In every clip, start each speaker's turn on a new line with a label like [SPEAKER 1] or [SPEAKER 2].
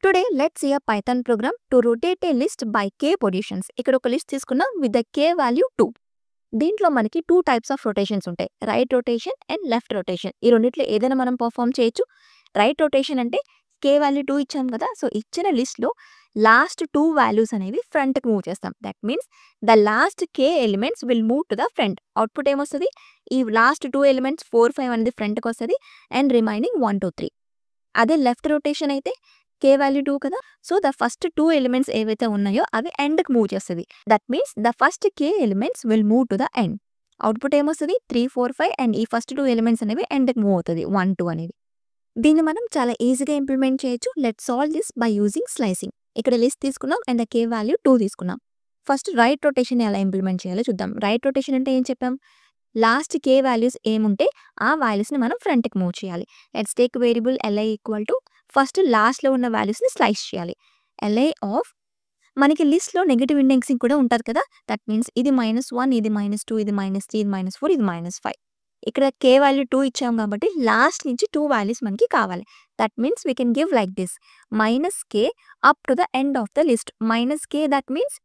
[SPEAKER 1] Today, let's see a Python program to rotate a list by k positions. ఇక్కడ ఒక list తీసుకున్నాం with the k value 2. దీంట్లో మనకి 2 types of rotations ఉంటాయి. Right rotation and left rotation. ఈ రెండిట్లో ఏదైనా మనం పర్ఫామ్ చేయొచ్చు. రైట్ రొటేషన్ అంటే k వాల్యూ 2 ఇచ్చాం కదా. సో ఇచ్చిన లిస్ట్లో లాస్ట్ 2 వాల్యూస్ అనేవి ఫ్రంట్కి మూవ్ చేస్తాం. That means the last k elements will move to the front. Output ఏమొస్తుంది? ఈ లాస్ట్ 2 ఎలిమెంట్స్ 4, 5 అనేది ఫ్రంట్కి వస్తుంది అండ్ రిమైనింగ్ 1, 2, 3. అదే లెఫ్ట్ రొటేషన్ అయితే k వాల్యూ 2 కదా. సో ద ఫస్ట్ 2 ఎలిమెంట్స్ ఏవైతే ఉన్నాయో అవి ఎండ్కి మూవ్ చేస్తుంది. That means the first k elements will move to the end. Output ఏమొస్తుంది? 3, 4, 5 అండ్ ఈ ఫస్ట్ 2 ఎలిమెంట్స్ అనేవి ఎండ్కి మూవ్ అవుతుంది 1, 2 అనేది. దీన్ని మనం చాలా ఈజీగా ఇంప్లిమెంట్ చేయొచ్చు. Let solve this by using slicing. ఇక్కడ లిస్ట్ తీసుకున్నాం అండ్ ద k వాల్యూ 2 తీసుకున్నాం. ఫస్ట్ రైట్ రొటేషన్ ఎలా ఇంప్లిమెంట్ చేయాలో చూద్దాం. రైట్ రొటేషన్ అంటే ఏం చెప్పాం? లాస్ట్ k వాల్యూస్ ఏముంటే ఆ వాల్యూస్ని మనం ఫ్రంట్కి మూవ్ చేయాలి. Let's take variable li equal to first లాస్ట్లో ఉన్న వాల్యూస్ని స్లైస్ చేయాలి. li ఆఫ్ మనకి లిస్ట్లో నెగిటివ్ ఇండెక్సింగ్ కూడా ఉంటుంది కదా. దట్ మీన్స్ ఇది -1, ఇది -2, ఇది -3, ఇది -4, ఇది -5. ఇక్కడ k వాల్యూ 2 ఇచ్చాం కాబట్టి లాస్ట్ నుంచి 2 వాల్యూస్ మనకి కావాలి. That means we can give like this -k up to the end of the list. -k that means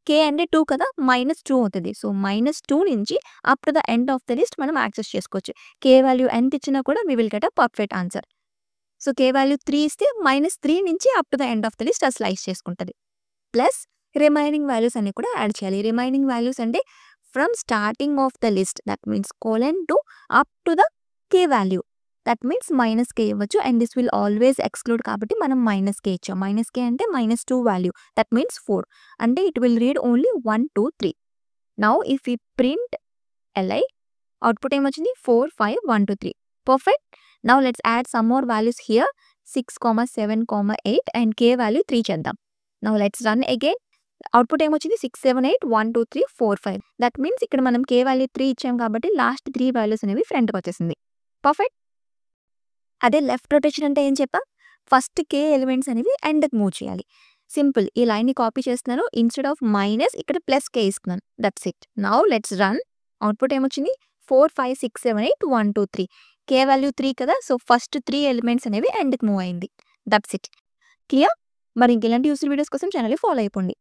[SPEAKER 1] k అంటే 2 కదా, -2 అవుతుంది. సో -2 నుంచి up to the end of the list మనం యాక్సెస్ చేసుకోవచ్చు. k వాల్యూ ఎంత ఇచ్చినా కూడా we will get a perfect answer. So k value 3 ఇస్తే -3 నుంచి up to the end of the list slice చేసుకుంటుంది. ప్లస్ రిమైనింగ్ వాల్యూస్ అన్ని కూడా యాడ్ చేయాలి. రిమైనింగ్ వాల్యూస్ అంటే from starting of the list that means colon to up to the k value. That means -k ఇవ్వచ్చు and this will always exclude కాబట్టి మనం -k ఇచ్చాం. -k అంటే -2 వాల్యూ దట్ మీన్స్ 4 అంటే it will read only 1, 2, 3. Now if ఈ print li output ఏమొచ్చింది? 4, 5, 1, 2, 3. Perfect. Now let's add some more values here 6, 7, 8 and k value 3 చేద్దాం. Now let's run again. Output ఏమొచ్చింది? 6, 7, 8, 1, 2, 3, 4, 5. That means ఇక్కడ మనం k value 3 ఇచ్చాం కాబట్టి last 3 values అనేవి ఫ్రంట్కి వచ్చేసింది. పర్ఫెక్ట్. అదే లెఫ్ట్ రొటేషన్ అంటే ఏం చెప్పా? ఫస్ట్ k ఎలిమెంట్స్ అనేవి ఎండ్కి మూవ్ చేయాలి. సింపుల్. ఈ లైన్ని కాపీ చేస్తున్నాను. ఇన్స్టెడ్ ఆఫ్ మైనస్ ఇక్కడ +k ఇస్తున్నాను. That's it. Now let's run. Output ఏమొచ్చింది? 4, 5, 6, 7, 8, 1, 2, 3. k వాల్యూ 3 కదా. సో ఫస్ట్ 3 ఎలిమెంట్స్ అనేవి ఎండ్కి మూవ్ అయింది. That's it. క్లియర్? మరి ఇంకెలాంటి యూస్ఫుల్ వీడియోస్ కోసం ఛానల్ని ఫాలో అయిపోండి.